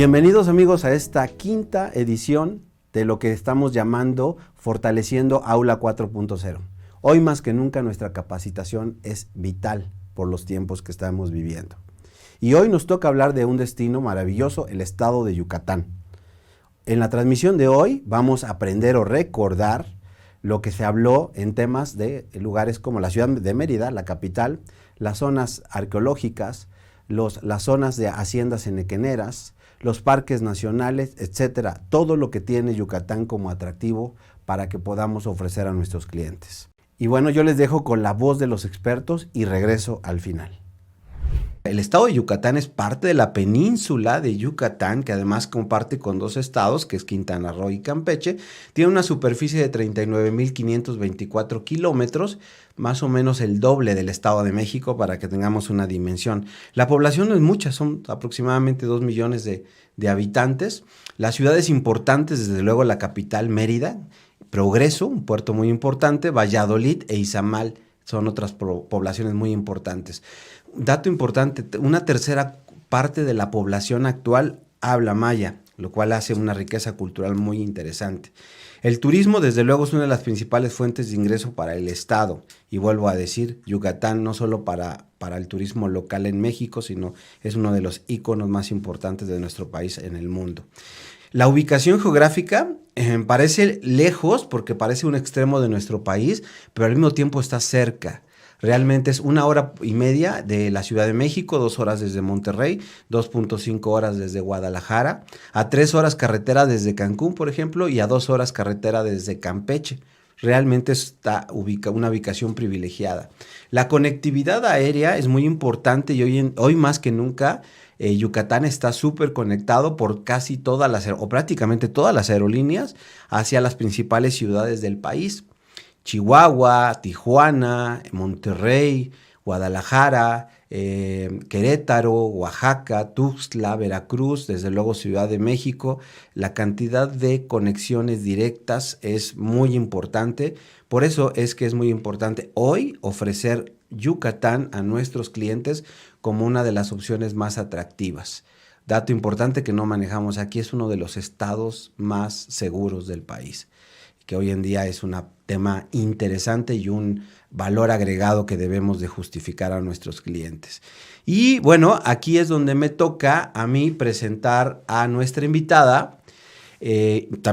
Bienvenidos amigos a esta quinta edición de lo que estamos llamando Fortaleciendo Aula 4.0. Hoy más que nunca nuestra capacitación es vital por los tiempos que estamos viviendo. Y hoy nos toca hablar de un destino maravilloso, el estado de Yucatán. En la transmisión de hoy vamos a aprender o recordar lo que se habló en temas de lugares como la ciudad de Mérida, la capital, las zonas arqueológicas, las zonas de haciendas enequeneras, los parques nacionales, etcétera, todo lo que tiene Yucatán como atractivo para que podamos ofrecer a nuestros clientes. Y bueno, yo les dejo con la voz de los expertos y regreso al final. El estado de Yucatán es parte de la península de Yucatán, que además comparte con dos estados, que es Quintana Roo y Campeche. Tiene una superficie de 39.524 kilómetros, más o menos el doble del Estado de México, para que tengamos una dimensión. La población no es mucha, son aproximadamente 2 millones de habitantes. Las ciudades importantes, desde luego la capital Mérida, Progreso, un puerto muy importante, Valladolid e Izamal son otras poblaciones muy importantes. Dato importante, una tercera parte de la población actual habla maya, lo cual hace una riqueza cultural muy interesante. El turismo, desde luego, es una de las principales fuentes de ingreso para el estado. Y vuelvo a decir, Yucatán no solo para el turismo local en México, sino es uno de los íconos más importantes de nuestro país en el mundo. La ubicación geográfica parece lejos porque parece un extremo de nuestro país, pero al mismo tiempo está cerca. Realmente es 1 hora y media de la Ciudad de México, 2 horas desde Monterrey, 2.5 horas desde Guadalajara, a 3 horas carretera desde Cancún, por ejemplo, y a 2 horas carretera desde Campeche. Realmente está una ubicación privilegiada. La conectividad aérea es muy importante y hoy más que nunca Yucatán está súper conectado por casi todas o prácticamente todas las aerolíneas hacia las principales ciudades del país. Chihuahua, Tijuana, Monterrey, Guadalajara, Querétaro, Oaxaca, Tuxtla, Veracruz, desde luego Ciudad de México. La cantidad de conexiones directas es muy importante. Por eso es que es muy importante hoy ofrecer Yucatán a nuestros clientes como una de las opciones más atractivas. Dato importante que no manejamos aquí, es uno de los estados más seguros del país, que hoy en día es un tema interesante y un valor agregado que debemos de justificar a nuestros clientes. Y bueno, aquí es donde me toca a mí presentar a nuestra invitada.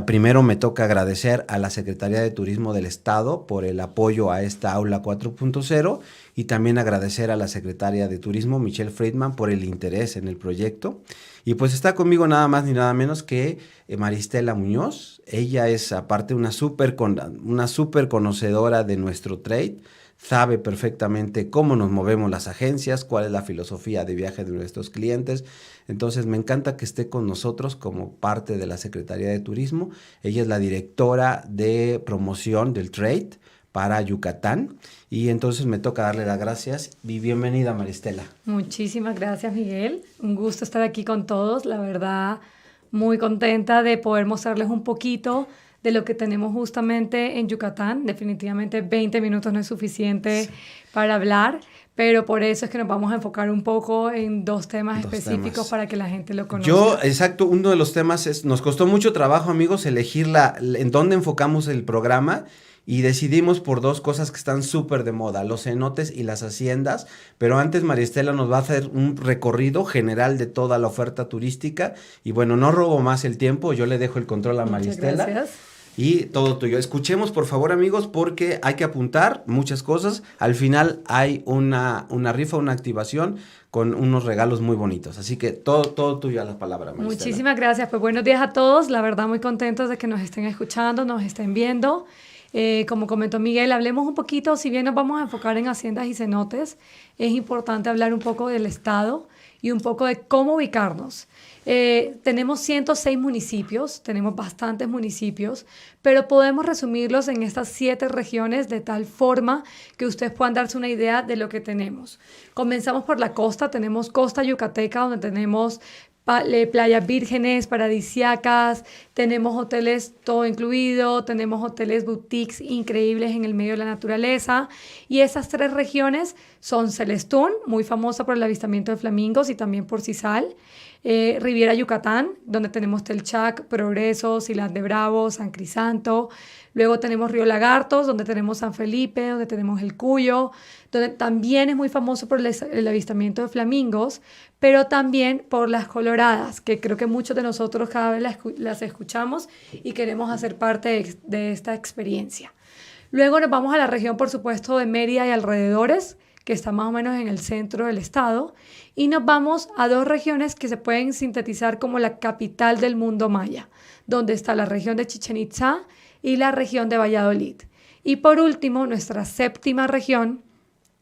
Primero me toca agradecer a la Secretaría de Turismo del Estado por el apoyo a esta Aula 4.0 y también agradecer a la Secretaria de Turismo, Michelle Friedman, por el interés en el proyecto. Y pues está conmigo nada más ni nada menos que Maristela Muñoz. Ella es aparte una súper conocedora de nuestro trade. Sabe perfectamente cómo nos movemos las agencias, cuál es la filosofía de viaje de nuestros clientes. Entonces me encanta que esté con nosotros como parte de la Secretaría de Turismo. Ella es la directora de promoción del trade para Yucatán y entonces me toca darle las gracias y bienvenida, Maristela. Muchísimas gracias, Miguel. Un gusto estar aquí con todos. La verdad, muy contenta de poder mostrarles un poquito de lo que tenemos justamente en Yucatán. Definitivamente 20 minutos no es suficiente para hablar, pero por eso es que nos vamos a enfocar un poco en dos temas específicos para que la gente lo conozca. Exacto, uno de los temas nos costó mucho trabajo, amigos, elegir en dónde enfocamos el programa. Y decidimos por dos cosas que están súper de moda, los cenotes y las haciendas. Pero antes Maristela nos va a hacer un recorrido general de toda la oferta turística. Y bueno, no robo más el tiempo, yo le dejo el control a Maristela. Muchas gracias. Y todo tuyo. Escuchemos, por favor, amigos, porque hay que apuntar muchas cosas. Al final hay una rifa, una activación con unos regalos muy bonitos. Así que todo tuyo a la palabra, Maristela. Muchísimas gracias. Pues buenos días a todos. La verdad, muy contentos de que nos estén escuchando, nos estén viendo. Como comentó Miguel, hablemos un poquito, si bien nos vamos a enfocar en haciendas y cenotes, es importante hablar un poco del estado y un poco de cómo ubicarnos. Tenemos 106 municipios, tenemos bastantes municipios, pero podemos resumirlos en estas 7 regiones de tal forma que ustedes puedan darse una idea de lo que tenemos. Comenzamos por la costa, tenemos costa yucateca, donde tenemos playas vírgenes, paradisíacas, tenemos hoteles todo incluido, tenemos hoteles boutiques increíbles en el medio de la naturaleza, y esas 3 regiones son Celestún, muy famosa por el avistamiento de flamingos y también por sisal, Riviera Yucatán, donde tenemos Telchac, Progreso, Silán de Bravo, San Crisanto. Luego tenemos Río Lagartos, donde tenemos San Felipe, donde tenemos El Cuyo, donde también es muy famoso por el avistamiento de flamingos, pero también por las coloradas, que creo que muchos de nosotros cada vez las escuchamos y queremos hacer parte de esta experiencia. Luego nos vamos a la región, por supuesto, de Mérida y alrededores, que está más o menos en el centro del estado, y nos vamos a dos regiones que se pueden sintetizar como la capital del mundo maya, donde está la región de Chichén Itzá y la región de Valladolid. Y por último, nuestra séptima región,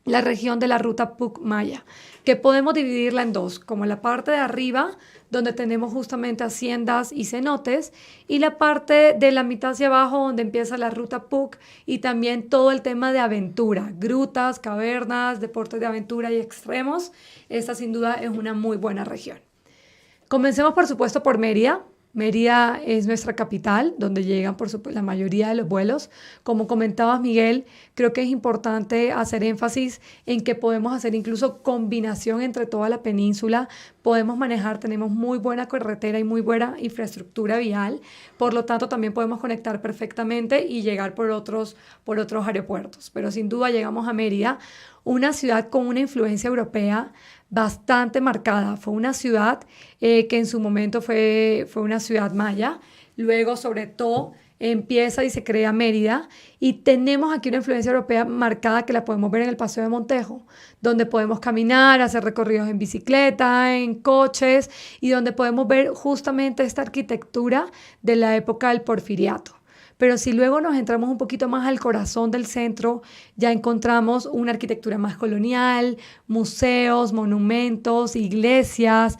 la región de la ruta Puc Maya, que podemos dividirla en dos, como la parte de arriba, donde tenemos justamente haciendas y cenotes, y la parte de la mitad hacia abajo, donde empieza la ruta Puc, y también todo el tema de aventura, grutas, cavernas, deportes de aventura y extremos. Esta sin duda es una muy buena región. Comencemos, por supuesto, por Mérida. Mérida es nuestra capital, donde llegan por supuesto la mayoría de los vuelos. Como comentabas, Miguel, creo que es importante hacer énfasis en que podemos hacer incluso combinación entre toda la península. Podemos manejar, tenemos muy buena carretera y muy buena infraestructura vial. Por lo tanto, también podemos conectar perfectamente y llegar por otros aeropuertos. Pero sin duda llegamos a Mérida, una ciudad con una influencia europea bastante marcada. Fue una ciudad que en su momento fue una ciudad maya. Luego, sobre todo, empieza y se crea Mérida. Y tenemos aquí una influencia europea marcada que la podemos ver en el Paseo de Montejo, donde podemos caminar, hacer recorridos en bicicleta, en coches, y donde podemos ver justamente esta arquitectura de la época del Porfiriato. Pero si luego nos entramos un poquito más al corazón del centro, ya encontramos una arquitectura más colonial, museos, monumentos, iglesias,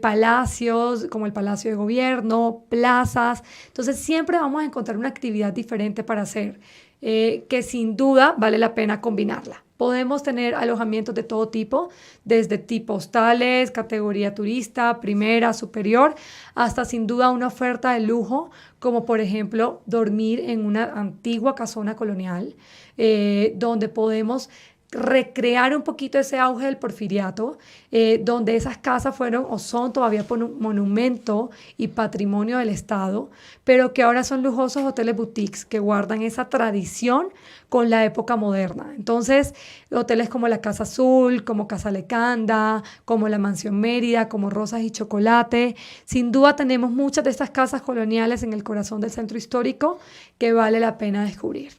palacios como el Palacio de Gobierno, plazas. Entonces siempre vamos a encontrar una actividad diferente para hacer, que sin duda vale la pena combinarla. Podemos tener alojamientos de todo tipo, desde tipo hostales, categoría turista, primera, superior, hasta sin duda una oferta de lujo, como por ejemplo dormir en una antigua casona colonial, donde podemos recrear un poquito ese auge del porfiriato, donde esas casas fueron o son todavía monumento y patrimonio del Estado, pero que ahora son lujosos hoteles boutiques que guardan esa tradición con la época moderna. Entonces, hoteles como la Casa Azul, como Casa Lecanda, como la Mansión Mérida, como Rosas y Chocolate. Sin duda tenemos muchas de estas casas coloniales en el corazón del centro histórico que vale la pena descubrir.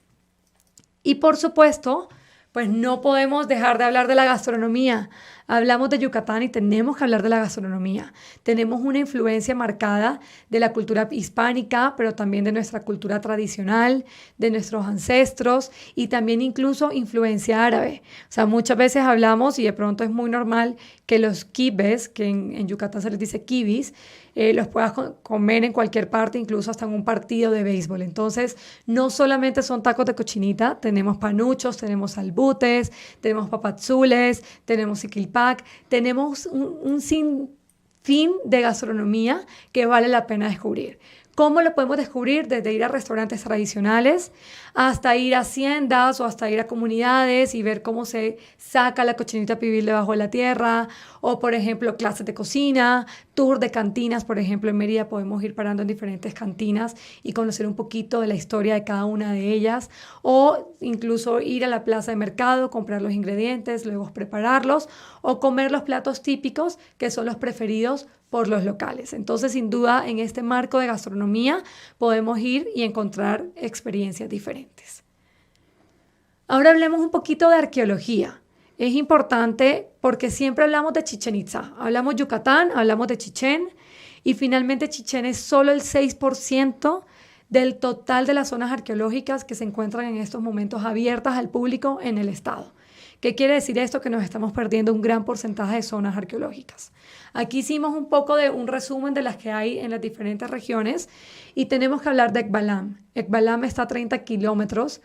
Y por supuesto, pues no podemos dejar de hablar de la gastronomía. Hablamos de Yucatán y tenemos que hablar de la gastronomía. Tenemos una influencia marcada de la cultura hispánica, pero también de nuestra cultura tradicional, de nuestros ancestros y también incluso influencia árabe. O sea, muchas veces hablamos y de pronto es muy normal que los kibes, que en Yucatán se les dice kibis, los puedas comer en cualquier parte, incluso hasta en un partido de béisbol. Entonces, no solamente son tacos de cochinita, tenemos panuchos, tenemos albutes, tenemos papazules, tenemos siquilpac, tenemos un sinfín de gastronomía que vale la pena descubrir. ¿Cómo lo podemos descubrir? Desde ir a restaurantes tradicionales hasta ir a haciendas o hasta ir a comunidades y ver cómo se saca la cochinita pibil debajo de la tierra, o por ejemplo clases de cocina, tour de cantinas. Por ejemplo, en Mérida podemos ir parando en diferentes cantinas y conocer un poquito de la historia de cada una de ellas, o incluso ir a la plaza de mercado, comprar los ingredientes, luego prepararlos o comer los platos típicos que son los preferidos por los locales. Entonces, sin duda, en este marco de gastronomía podemos ir y encontrar experiencias diferentes. Ahora hablemos un poquito de arqueología. Es importante porque siempre hablamos de Chichén Itzá. Hablamos Yucatán, hablamos de Chichén, y finalmente Chichén es solo el 6% del total de las zonas arqueológicas que se encuentran en estos momentos abiertas al público en el estado. ¿Qué quiere decir esto? Que nos estamos perdiendo un gran porcentaje de zonas arqueológicas. Aquí hicimos un poco de un resumen de las que hay en las diferentes regiones y tenemos que hablar de Ekbalam. Ekbalam está a 30 kilómetros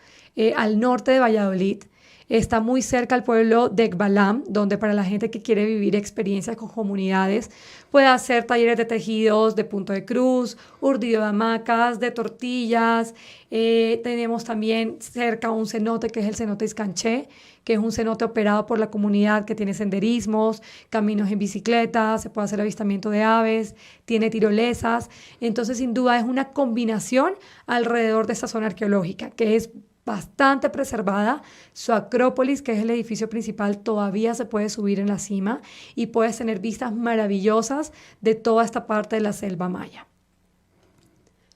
al norte de Valladolid. Está muy cerca al pueblo de Ekbalam, donde para la gente que quiere vivir experiencias con comunidades, puede hacer talleres de tejidos, de punto de cruz, urdido de hamacas, de tortillas. Tenemos también cerca un cenote que es el cenote Iscanché, que es un cenote operado por la comunidad que tiene senderismos, caminos en bicicleta, se puede hacer avistamiento de aves, tiene tirolesas. Entonces, sin duda, es una combinación alrededor de esta zona arqueológica, que es bastante preservada. Su acrópolis, que es el edificio principal, todavía se puede subir en la cima y puedes tener vistas maravillosas de toda esta parte de la selva maya.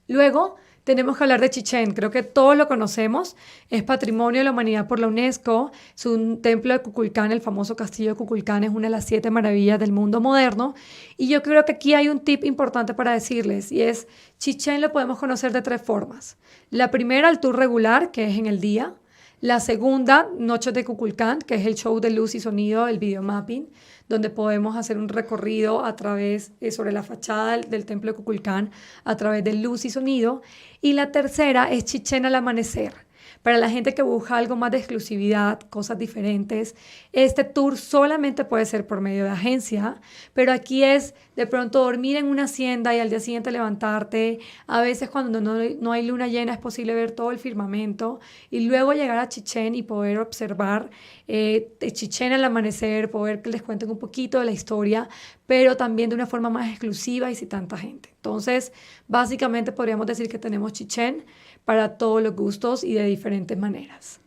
Luego tenemos que hablar de Chichén. Creo que todos lo conocemos. Es Patrimonio de la Humanidad por la UNESCO. Es un templo de Kukulcán, el famoso castillo de Kukulcán. Es una de las 7 maravillas del mundo moderno. Y yo creo que aquí hay un tip importante para decirles, y es Chichén lo podemos conocer de 3 formas. La primera, el tour regular, que es en el día. La segunda, Noches de Kukulcán, que es el show de luz y sonido, el videomapping, donde podemos hacer un recorrido a través, sobre la fachada del templo de Kukulcán, a través de luz y sonido. Y la tercera es Chichén al amanecer. Para la gente que busca algo más de exclusividad, cosas diferentes, este tour solamente puede ser por medio de agencia, pero aquí es de pronto dormir en una hacienda y al día siguiente levantarte. A veces cuando no hay luna llena es posible ver todo el firmamento y luego llegar a Chichén y poder observar Chichén al amanecer, poder que les cuenten un poquito de la historia, pero también de una forma más exclusiva y sin tanta gente. Entonces, básicamente podríamos decir que tenemos Chichén para todos los gustos y de diferentes maneras.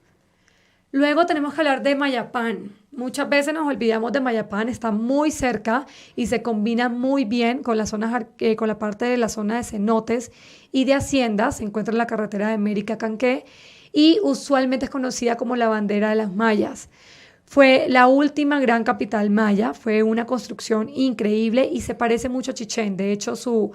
Luego tenemos que hablar de Mayapán. Muchas veces nos olvidamos de Mayapán, está muy cerca y se combina muy bien con la parte de la zona de cenotes y de haciendas. Se encuentra en la carretera de Mérida a Canqué y usualmente es conocida como la bandera de las mayas. Fue la última gran capital maya, fue una construcción increíble y se parece mucho a Chichén. De hecho, su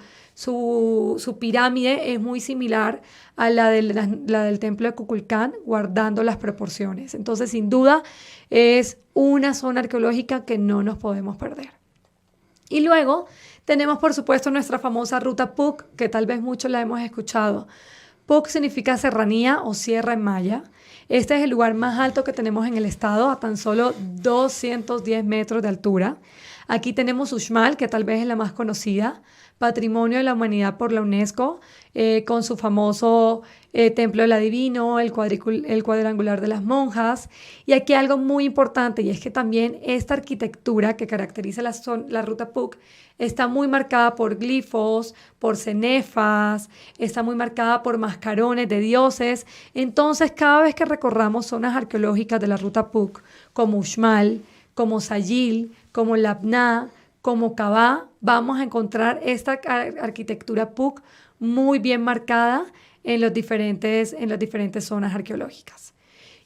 pirámide es muy similar a la del templo de Kukulcán, guardando las proporciones. Entonces, sin duda, es una zona arqueológica que no nos podemos perder. Y luego tenemos, por supuesto, nuestra famosa ruta Puc, que tal vez muchos la hemos escuchado. Puc significa serranía o sierra en maya. Este es el lugar más alto que tenemos en el estado, a tan solo 210 metros de altura. Aquí tenemos Uxmal, que tal vez es la más conocida, Patrimonio de la Humanidad por la UNESCO, con su famoso Templo del Adivino, el cuadrangular de las monjas. Y aquí algo muy importante, y es que también esta arquitectura que caracteriza la ruta Puc está muy marcada por glifos, por cenefas, está muy marcada por mascarones de dioses. Entonces, cada vez que recorramos zonas arqueológicas de la ruta Puc, como Uxmal, como Sayil, como Labná, como Kabah, vamos a encontrar esta arquitectura Puc muy bien marcada en las diferentes zonas arqueológicas.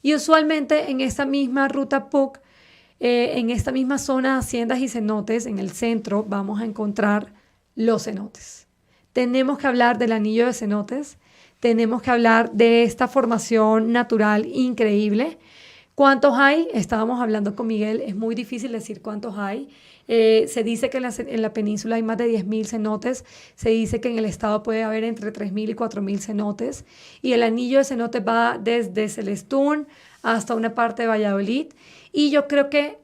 Y usualmente en esta misma ruta Puc, en esta misma zona de haciendas y cenotes, en el centro, vamos a encontrar los cenotes. Tenemos que hablar del anillo de cenotes, tenemos que hablar de esta formación natural increíble. ¿Cuántos hay? Estábamos hablando con Miguel, es muy difícil decir cuántos hay. Se dice que en la península hay más de 10.000 cenotes, se dice que en el estado puede haber entre 3.000 y 4.000 cenotes, y el anillo de cenotes va desde Celestún hasta una parte de Valladolid. Y yo creo que,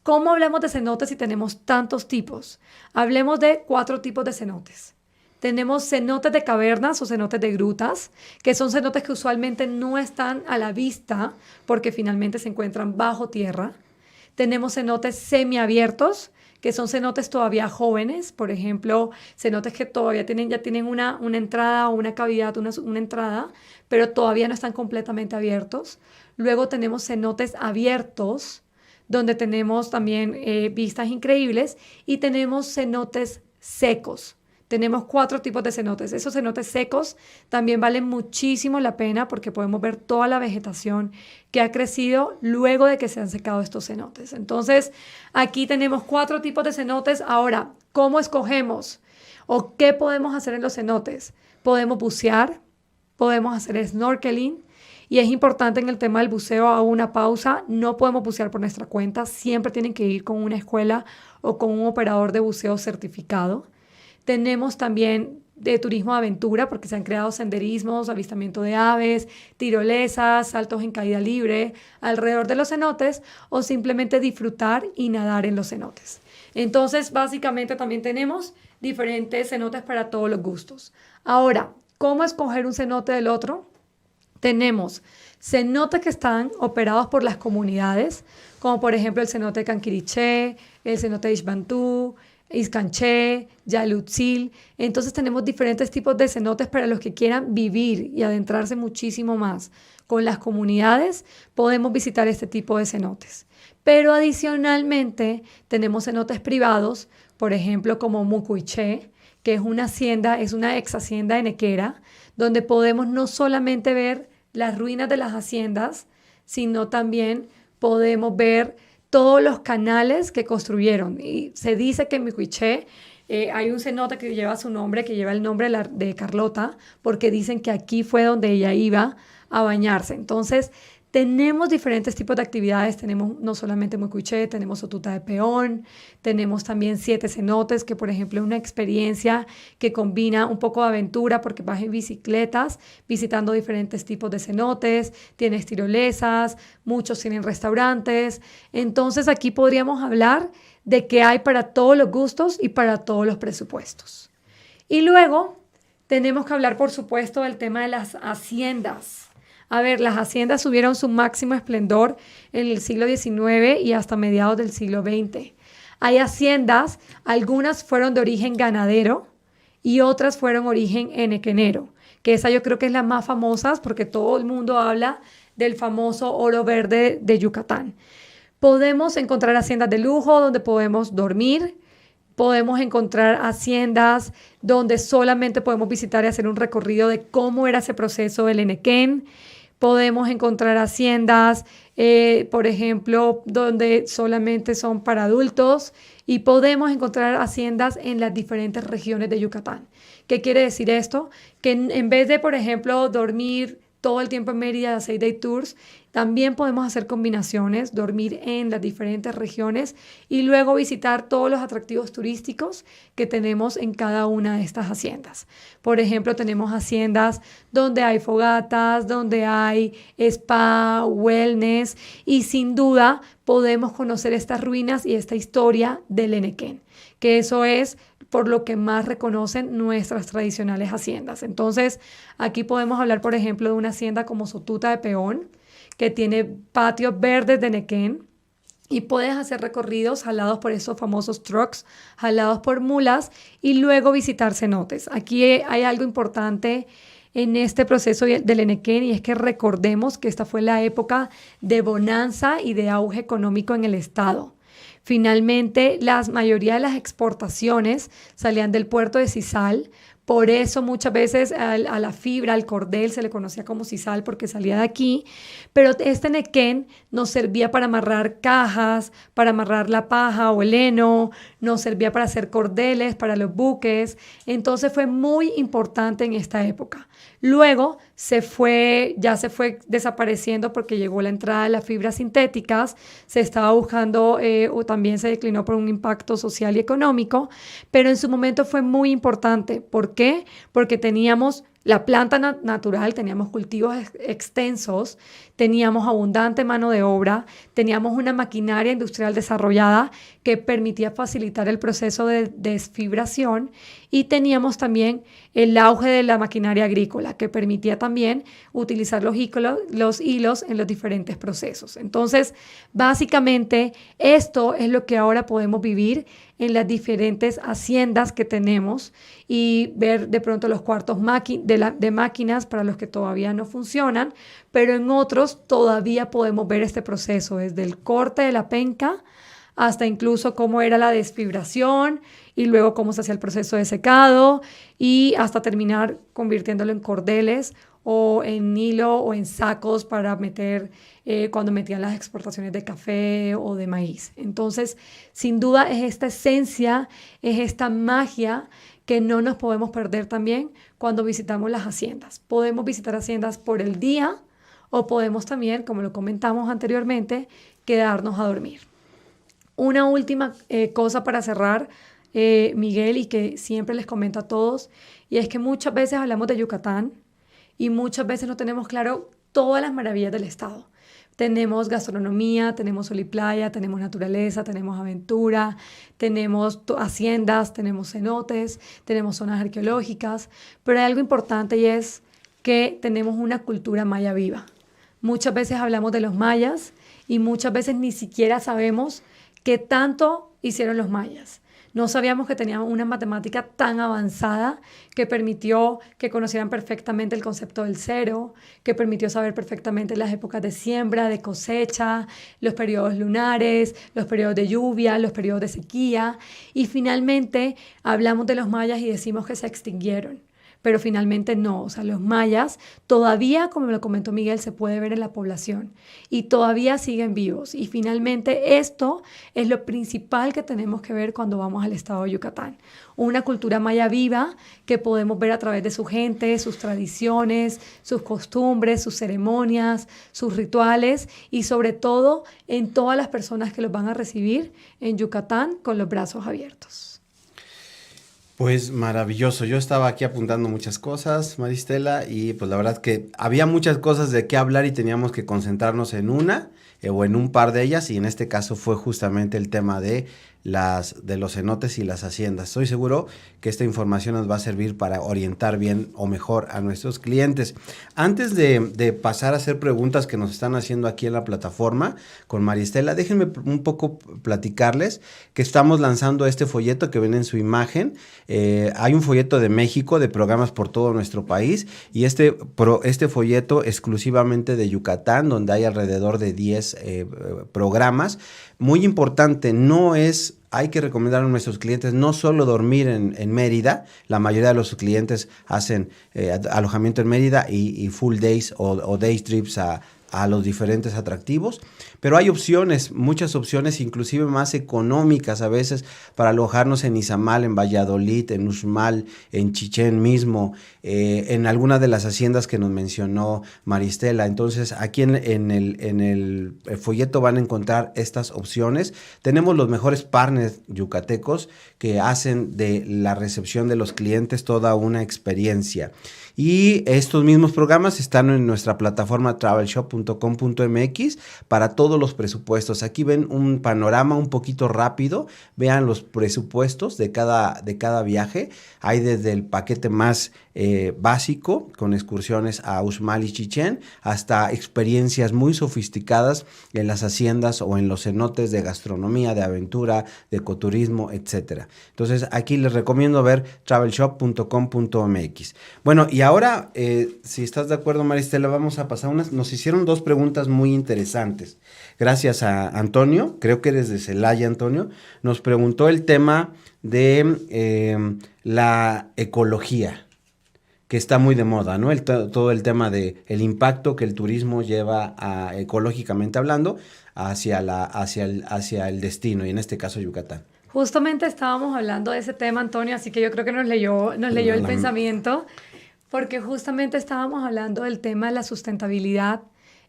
¿cómo hablamos de cenotes si tenemos tantos tipos? Hablemos de 4 tipos de cenotes. Tenemos cenotes de cavernas o cenotes de grutas, que son cenotes que usualmente no están a la vista porque finalmente se encuentran bajo tierra. Tenemos cenotes semiabiertos, que son cenotes todavía jóvenes, por ejemplo, cenotes que todavía tienen una entrada o una cavidad, una entrada, pero todavía no están completamente abiertos. Luego tenemos cenotes abiertos, donde tenemos también vistas increíbles, y tenemos cenotes secos. Tenemos 4 tipos de cenotes. Esos cenotes secos también valen muchísimo la pena porque podemos ver toda la vegetación que ha crecido luego de que se han secado estos cenotes. Entonces, aquí tenemos 4 tipos de cenotes. Ahora, ¿cómo escogemos? ¿O qué podemos hacer en los cenotes? Podemos bucear, podemos hacer snorkeling. Y es importante en el tema del buceo, hago una pausa, no podemos bucear por nuestra cuenta. Siempre tienen que ir con una escuela o con un operador de buceo certificado. Tenemos también de turismo de aventura, porque se han creado senderismos, avistamiento de aves, tirolesas, saltos en caída libre alrededor de los cenotes, o simplemente disfrutar y nadar en los cenotes. Entonces, básicamente también tenemos diferentes cenotes para todos los gustos. Ahora, ¿cómo escoger un cenote del otro? Tenemos cenotes que están operados por las comunidades, como por ejemplo el cenote de Canquiriché, el cenote de Ixbantú, Iscanché, Yalutzil. Entonces tenemos diferentes tipos de cenotes para los que quieran vivir y adentrarse muchísimo más con las comunidades. Podemos visitar este tipo de cenotes. Pero adicionalmente tenemos cenotes privados, por ejemplo como Mucuiché, que es una hacienda, es una ex hacienda enequera, donde podemos no solamente ver las ruinas de las haciendas, sino también podemos ver todos los canales que construyeron. Y se dice que en Mucuiché hay un cenote que lleva su nombre, que lleva el nombre de Carlota, porque dicen que aquí fue donde ella iba a bañarse. Entonces, tenemos diferentes tipos de actividades, tenemos no solamente Mucuiché, tenemos Sotuta de Peón, tenemos también 7 cenotes, que por ejemplo es una experiencia que combina un poco de aventura porque vas en bicicletas visitando diferentes tipos de cenotes, tienes tirolesas, muchos tienen restaurantes. Entonces aquí podríamos hablar de que hay para todos los gustos y para todos los presupuestos. Y luego tenemos que hablar, por supuesto, del tema de las haciendas. A ver, las haciendas tuvieron su máximo esplendor en el siglo XIX y hasta mediados del siglo XX. Hay haciendas, algunas fueron de origen ganadero y otras fueron de origen enequenero, que esa yo creo que es la más famosa porque todo el mundo habla del famoso oro verde de Yucatán. Podemos encontrar haciendas de lujo donde podemos dormir, podemos encontrar haciendas donde solamente podemos visitar y hacer un recorrido de cómo era ese proceso del enequén. Podemos encontrar haciendas, por ejemplo, donde solamente son para adultos y podemos encontrar haciendas en las diferentes regiones de Yucatán. ¿Qué quiere decir esto? Que en vez de, por ejemplo, dormir todo el tiempo en Mérida, 6-day tours, también podemos hacer combinaciones, dormir en las diferentes regiones y luego visitar todos los atractivos turísticos que tenemos en cada una de estas haciendas. Por ejemplo, tenemos haciendas donde hay fogatas, donde hay spa, wellness y sin duda podemos conocer estas ruinas y esta historia del Enequén, que eso es por lo que más reconocen nuestras tradicionales haciendas. Entonces, aquí podemos hablar, por ejemplo, de una hacienda como Sotuta de Peón, que tiene patios verdes de Enequén y puedes hacer recorridos jalados por esos famosos trucks, jalados por mulas y luego visitar cenotes. Aquí hay algo importante en este proceso del Enequén y es que recordemos que esta fue la época de bonanza y de auge económico en el estado. Finalmente, la mayoría de las exportaciones salían del puerto de Sisal. Por eso muchas veces a la fibra, al cordel, se le conocía como sisal porque salía de aquí. Pero este nequén nos servía para amarrar cajas, para amarrar la paja o el heno, nos servía para hacer cordeles para los buques. Entonces fue muy importante en esta época. Luego ya se fue desapareciendo porque llegó la entrada de las fibras sintéticas, se estaba buscando o también se declinó por un impacto social y económico, pero en su momento fue muy importante. ¿Por qué? Porque teníamos la planta natural, teníamos cultivos extensos, teníamos abundante mano de obra, teníamos una maquinaria industrial desarrollada que permitía facilitar el proceso de desfibración y teníamos también el auge de la maquinaria agrícola que permitía también utilizar los hilos en los diferentes procesos. Entonces, básicamente, esto es lo que ahora podemos vivir en las diferentes haciendas que tenemos y ver de pronto los cuartos de máquinas para los que todavía no funcionan, pero en otros todavía podemos ver este proceso desde el corte de la penca hasta incluso cómo era la desfibración y luego cómo se hacía el proceso de secado y hasta terminar convirtiéndolo en cordeles o en hilo o en sacos para meter cuando metían las exportaciones de café o de maíz. Entonces, sin duda es esta esencia, es esta magia que no nos podemos perder también cuando visitamos las haciendas. Podemos visitar haciendas por el día o podemos también, como lo comentamos anteriormente, quedarnos a dormir. Una última cosa para cerrar Miguel, y que siempre les comento a todos, y es que muchas veces hablamos de Yucatán y muchas veces no tenemos claro todas las maravillas del estado. Tenemos gastronomía, tenemos sol y playa, tenemos naturaleza, tenemos aventura, tenemos haciendas, tenemos cenotes, tenemos zonas arqueológicas, pero hay algo importante y es que tenemos una cultura maya viva. Muchas veces hablamos de los mayas y muchas veces ni siquiera sabemos qué tanto hicieron los mayas. No sabíamos que tenían una matemática tan avanzada que permitió que conocieran perfectamente el concepto del cero, que permitió saber perfectamente las épocas de siembra, de cosecha, los periodos lunares, los periodos de lluvia, los periodos de sequía. Y finalmente hablamos de los mayas y decimos que se extinguieron. Pero finalmente no, o sea, los mayas todavía, como me lo comentó Miguel, se puede ver en la población y todavía siguen vivos. Y finalmente esto es lo principal que tenemos que ver cuando vamos al estado de Yucatán. Una cultura maya viva que podemos ver a través de su gente, sus tradiciones, sus costumbres, sus ceremonias, sus rituales y sobre todo en todas las personas que los van a recibir en Yucatán con los brazos abiertos. Pues maravilloso, yo estaba aquí apuntando muchas cosas, Maristela, y pues la verdad que había muchas cosas de qué hablar y teníamos que concentrarnos en una o en un par de ellas, y en este caso fue justamente el tema de los cenotes y las haciendas. Estoy seguro que esta información nos va a servir para orientar bien o mejor a nuestros clientes. Antes de pasar a hacer preguntas que nos están haciendo aquí en la plataforma con Maristela, déjenme un poco platicarles que estamos lanzando este folleto que ven en su imagen. Hay un folleto de México de programas por todo nuestro país y este folleto exclusivamente de Yucatán, donde hay alrededor de 10 programas. Muy importante, hay que recomendar a nuestros clientes no solo dormir en Mérida. La mayoría de los clientes hacen alojamiento en Mérida y full days o day trips a los diferentes atractivos, pero hay opciones, muchas opciones, inclusive más económicas a veces para alojarnos en Izamal, en Valladolid, en Uxmal, en Chichén mismo, en alguna de las haciendas que nos mencionó Maristela. Entonces aquí en el folleto van a encontrar estas opciones. Tenemos los mejores partners yucatecos que hacen de la recepción de los clientes toda una experiencia. Y estos mismos programas están en nuestra plataforma travelshop.com.mx para todos los presupuestos. Aquí ven un panorama un poquito rápido. Vean los presupuestos de cada viaje. Hay desde el paquete más básico, con excursiones a Uxmal y Chichén, hasta experiencias muy sofisticadas en las haciendas o en los cenotes de gastronomía, de aventura, de ecoturismo, etcétera. Entonces, aquí les recomiendo ver travelshop.com.mx. Bueno, y ahora, si estás de acuerdo, Maristela, vamos a pasar nos hicieron 2 preguntas muy interesantes. Gracias a Antonio, creo que eres de Celaya, Antonio, nos preguntó el tema de la ecología, que está muy de moda, ¿no? Todo el tema de el impacto que el turismo lleva ecológicamente hablando hacia el destino, y en este caso Yucatán. Justamente estábamos hablando de ese tema, Antonio, así que yo creo que nos leyó el pensamiento, porque justamente estábamos hablando del tema de la sustentabilidad,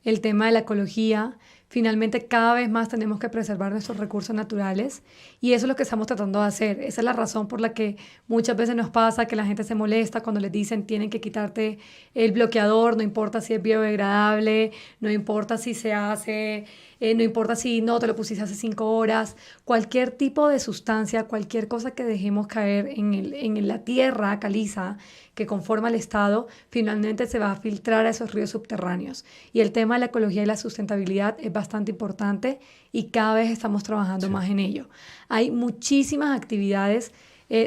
el tema de la ecología. Finalmente, cada vez más tenemos que preservar nuestros recursos naturales y eso es lo que estamos tratando de hacer. Esa es la razón por la que muchas veces nos pasa que la gente se molesta cuando les dicen tienen que quitarte el bloqueador, no importa si es biodegradable, no importa si se hace, no importa si no te lo pusiste hace 5 horas. Cualquier tipo de sustancia, cualquier cosa que dejemos caer en la tierra caliza que conforma el estado, finalmente se va a filtrar a esos ríos subterráneos. Y el tema de la ecología y la sustentabilidad es bastante importante y cada vez estamos trabajando más en ello. Hay muchísimas actividades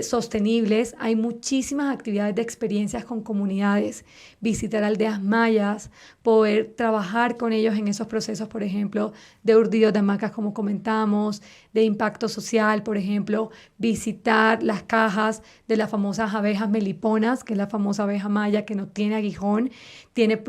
sostenibles, hay muchísimas actividades de experiencias con comunidades, visitar aldeas mayas, poder trabajar con ellos en esos procesos, por ejemplo, de urdidos de hamacas, como comentamos, de impacto social, por ejemplo, visitar las cajas de las famosas abejas meliponas, que es la famosa abeja maya que no tiene aguijón, tiene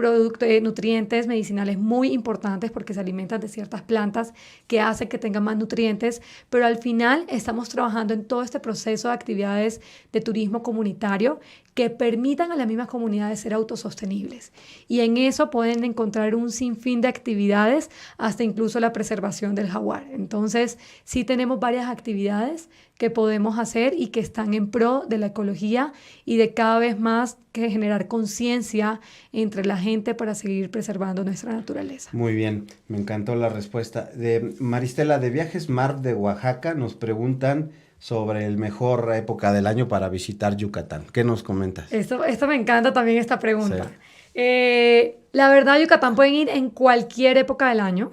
nutrientes medicinales muy importantes porque se alimentan de ciertas plantas que hacen que tengan más nutrientes, pero al final estamos trabajando en todo este proceso de actividades de turismo comunitario que permitan a las mismas comunidades ser autosostenibles. Y en eso pueden encontrar un sinfín de actividades, hasta incluso la preservación del jaguar. Entonces, sí tenemos varias actividades que podemos hacer y que están en pro de la ecología y de cada vez más que generar conciencia entre la gente para seguir preservando nuestra naturaleza. Muy bien, me encantó la respuesta. De Maristela, de Viajes Mar de Oaxaca, nos preguntan sobre el mejor época del año para visitar Yucatán. ¿Qué nos comentas? Esto me encanta también esta pregunta. Sí. La verdad, Yucatán pueden ir en cualquier época del año.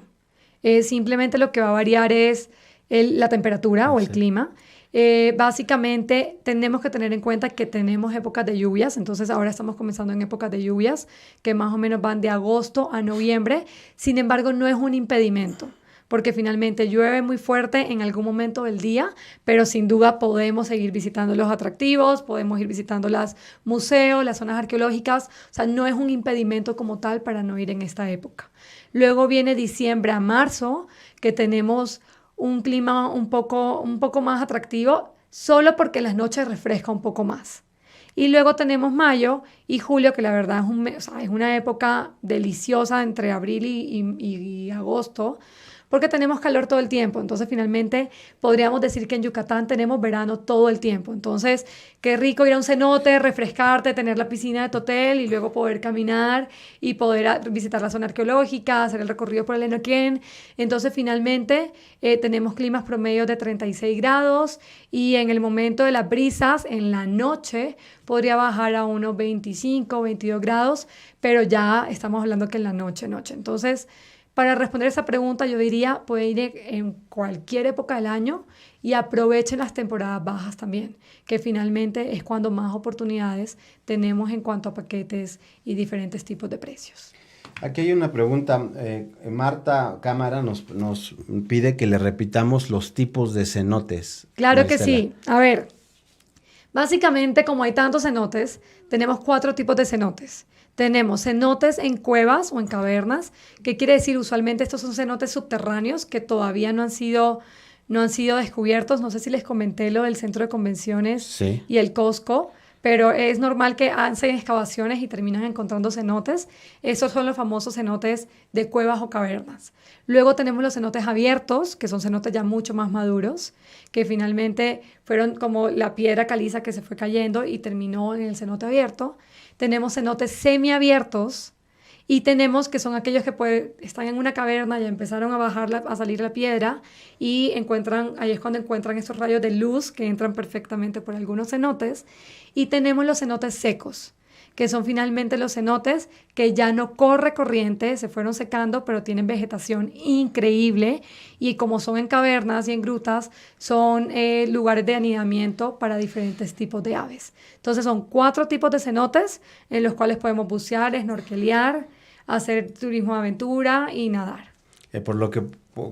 Simplemente lo que va a variar es la temperatura o el clima. Básicamente tenemos que tener en cuenta que tenemos épocas de lluvias, entonces ahora estamos comenzando en épocas de lluvias que más o menos van de agosto a noviembre. Sin embargo, no es un impedimento, porque finalmente llueve muy fuerte en algún momento del día, pero sin duda podemos seguir visitando los atractivos, podemos ir visitando los museos, las zonas arqueológicas, o sea, no es un impedimento como tal para no ir en esta época. Luego viene diciembre a marzo, que tenemos un clima un poco más atractivo, solo porque las noches refresca un poco más. Y luego tenemos mayo y julio, que la verdad es una época deliciosa entre abril y agosto, porque tenemos calor todo el tiempo. Entonces, finalmente, podríamos decir que en Yucatán tenemos verano todo el tiempo. Entonces, qué rico ir a un cenote, refrescarte, tener la piscina de tu hotel y luego poder caminar y poder visitar la zona arqueológica, hacer el recorrido por el Enoquén. Entonces, finalmente, tenemos climas promedios de 36 grados y en el momento de las brisas, en la noche, podría bajar a unos 25, 22 grados, pero ya estamos hablando que en la noche. Entonces, para responder esa pregunta, yo diría, pueden ir en cualquier época del año y aprovechen las temporadas bajas también, que finalmente es cuando más oportunidades tenemos en cuanto a paquetes y diferentes tipos de precios. Aquí hay una pregunta. Marta Cámara nos pide que le repitamos los tipos de cenotes. Claro que sí. A ver, básicamente, como hay tantos cenotes, tenemos 4 tipos de cenotes. Tenemos cenotes en cuevas o en cavernas, que quiere decir usualmente estos son cenotes subterráneos que todavía no han sido descubiertos. No sé si les comenté lo del centro de convenciones y el Costco, pero es normal que hacen excavaciones y terminan encontrando cenotes. Esos son los famosos cenotes de cuevas o cavernas. Luego tenemos los cenotes abiertos, que son cenotes ya mucho más maduros, que finalmente fueron como la piedra caliza que se fue cayendo y terminó en el cenote abierto. Tenemos cenotes semiabiertos y tenemos que son aquellos que están en una caverna, ya empezaron a salir la piedra y ahí es cuando encuentran esos rayos de luz que entran perfectamente por algunos cenotes. Y tenemos los cenotes secos, que son finalmente los cenotes que ya no corre corriente, se fueron secando, pero tienen vegetación increíble y como son en cavernas y en grutas, son lugares de anidamiento para diferentes tipos de aves. Entonces son 4 tipos de cenotes en los cuales podemos bucear, snorkelear, hacer turismo de aventura y nadar. Por lo que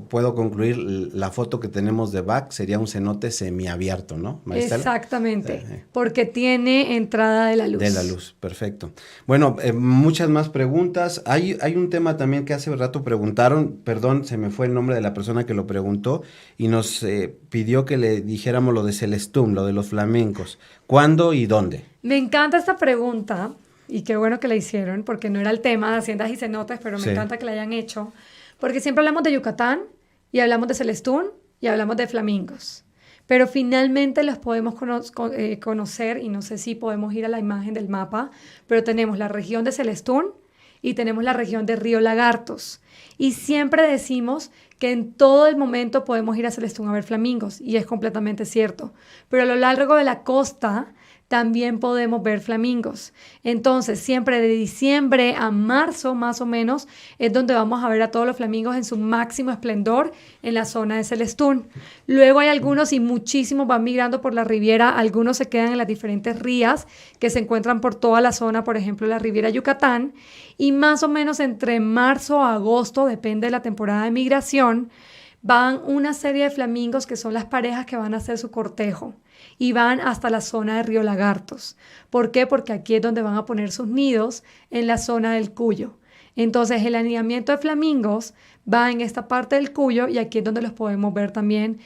puedo concluir, la foto que tenemos de back sería un cenote semiabierto, ¿no, Maristela? Exactamente, porque tiene entrada de la luz. De la luz, perfecto. Bueno, muchas más preguntas. Hay un tema también que hace rato preguntaron, perdón, se me fue el nombre de la persona que lo preguntó, y nos pidió que le dijéramos lo de Celestún, lo de los flamencos. ¿Cuándo y dónde? Me encanta esta pregunta, y qué bueno que la hicieron, porque no era el tema de haciendas y cenotes, pero me encanta que la hayan hecho. Porque siempre hablamos de Yucatán y hablamos de Celestún y hablamos de flamingos. Pero finalmente los podemos conocer y no sé si podemos ir a la imagen del mapa, pero tenemos la región de Celestún y tenemos la región de Río Lagartos. Y siempre decimos que en todo el momento podemos ir a Celestún a ver flamingos y es completamente cierto. Pero a lo largo de la costa también podemos ver flamingos. Entonces, siempre de diciembre a marzo, más o menos, es donde vamos a ver a todos los flamingos en su máximo esplendor en la zona de Celestún. Luego hay algunos, y muchísimos van migrando por la Riviera, algunos se quedan en las diferentes rías que se encuentran por toda la zona, por ejemplo, la Riviera Yucatán, y más o menos entre marzo a agosto, depende de la temporada de migración, van una serie de flamingos que son las parejas que van a hacer su cortejo y van hasta la zona de Río Lagartos. ¿Por qué? Porque aquí es donde van a poner sus nidos, en la zona del Cuyo. Entonces, el anidamiento de flamingos va en esta parte del Cuyo y aquí es donde los podemos ver también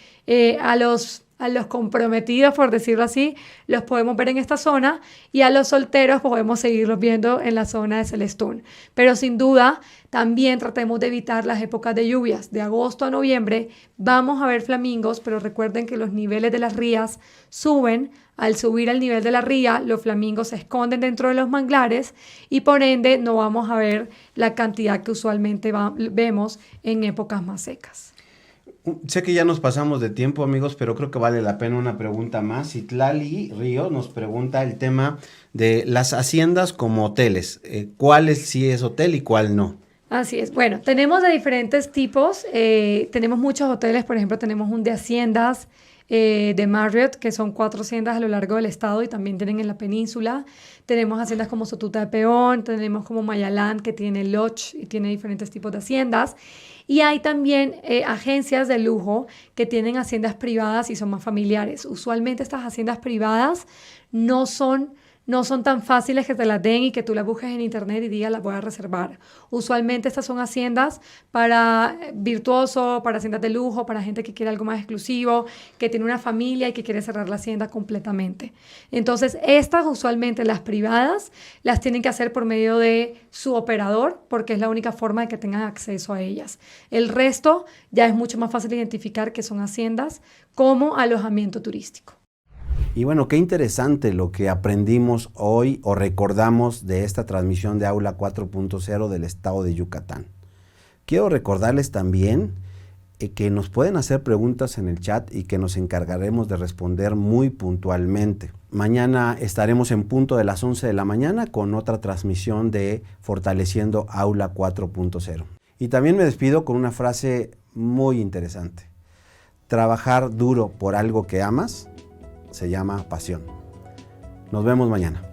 a los A los comprometidos, por decirlo así, los podemos ver en esta zona, y a los solteros podemos seguirlos viendo en la zona de Celestún. Pero sin duda, también tratemos de evitar las épocas de lluvias. De agosto a noviembre vamos a ver flamingos, pero recuerden que los niveles de las rías suben. Al subir al nivel de la ría, los flamingos se esconden dentro de los manglares y por ende no vamos a ver la cantidad que usualmente vemos en épocas más secas. Sé que ya nos pasamos de tiempo, amigos, pero creo que vale la pena una pregunta más. Citlali Río nos pregunta el tema de las haciendas como hoteles. ¿Cuál sí es hotel y cuál no? Así es. Bueno, tenemos de diferentes tipos. Tenemos muchos hoteles, por ejemplo, tenemos un de haciendas de Marriott, que son 4 haciendas a lo largo del estado y también tienen en la península. Tenemos haciendas como Sotuta de Peón, tenemos como Mayaland, que tiene lodge y tiene diferentes tipos de haciendas. Y hay también agencias de lujo que tienen haciendas privadas y son más familiares. Usualmente estas haciendas privadas no son tan fáciles que te las den y que tú las busques en internet y digas las voy a reservar. Usualmente estas son haciendas para virtuosos, para haciendas de lujo, para gente que quiere algo más exclusivo, que tiene una familia y que quiere cerrar la hacienda completamente. Entonces, estas usualmente, las privadas, las tienen que hacer por medio de su operador, porque es la única forma de que tengan acceso a ellas. El resto ya es mucho más fácil identificar que son haciendas como alojamiento turístico. Y bueno, qué interesante lo que aprendimos hoy o recordamos de esta transmisión de Aula 4.0 del estado de Yucatán. Quiero recordarles también que nos pueden hacer preguntas en el chat y que nos encargaremos de responder muy puntualmente. Mañana estaremos en punto de las 11 de la mañana con otra transmisión de Fortaleciendo Aula 4.0. Y también me despido con una frase muy interesante. Trabajar duro por algo que amas se llama pasión. Nos vemos mañana.